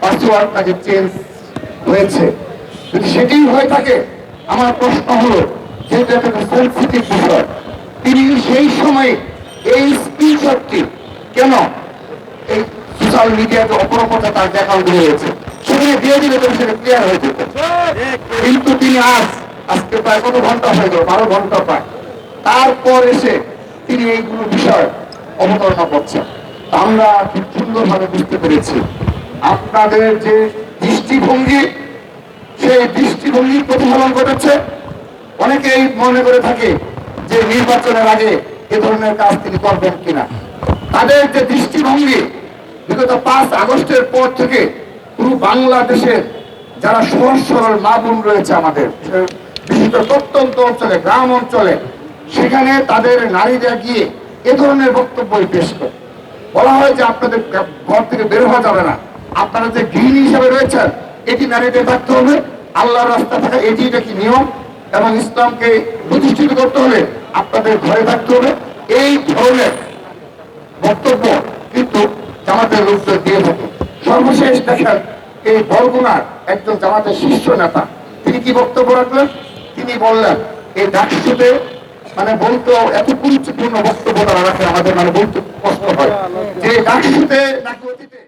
Password তাকে change হয়েছে। যদি সেটি হয়ে থাকে, আমার প্রশ্ন হলো, যেহেতু একটা সেন্সিটিভ বিষয়, তিনি সেই সময় এই স্ক্রিনশটটি কেন এই সোশ্যাল মিডিয়াতে অপরপথে তার অ্যাকাউন্ট রয়েছে সেখানে দিয়ে দিলে তো সেটা ক্লিয়ার হয়ে যেত। কিন্তু তিনি আজকে প্রায় কত ঘন্টা হয়ে গেল, 12 ঘন্টা প্রায়, তারপর এসে তিনি এইগুলো বিষয় অবতারণা করছেন। আমরা খুব সুন্দরভাবে বুঝতে পেরেছি আপনাদের যে দৃষ্টিভঙ্গি, সেই দৃষ্টিভঙ্গির প্রতিফলন ঘটেছে। অনেকেই মনে করে থাকে যে নির্বাচনের আগে এ ধরনের কাজ তিনি করবেন কিনা। তাদের যে দৃষ্টিভঙ্গি, বিগত 5 আগস্টের পর থেকে পুরো বাংলাদেশের যারা সহজ সরল মা বোন রয়েছে আমাদের, বিশেষত প্রত্যন্ত অঞ্চলে, গ্রাম অঞ্চলে, সেখানে তাদের নারীরা গিয়ে এ ধরনের বক্তব্য পেশ করে বলা হয় যে আপনাদের ঘর থেকে বের হওয়া যাবে না, আপনারা যে গৃহিণী হিসাবে রয়েছেন এটি নারীদের থাকতে হবে, আল্লাহর রাস্তা থাকা এটি নাকি নিয়ম, এবং ইসলামকে প্রতিষ্ঠিত করতে হলে আপনাদের ঘরে থাকতে হবে। এই ধরনের বক্তব্য কিন্তু জামাতের লোকজন দিয়ে থাকে। সর্বশেষ দেখেন এই বরগুনার একজন জামাতের শীর্ষ নেতা, তিনি কি বক্তব্য রাখলেন? তিনি বললেন এই ডাকসুতে মানে বলতো এত গুরুত্বপূর্ণ বক্তব্য তারা রাখে, আমাদের মানে বলতে কষ্ট হয় যে ডাকসুতে নাকি অতীতে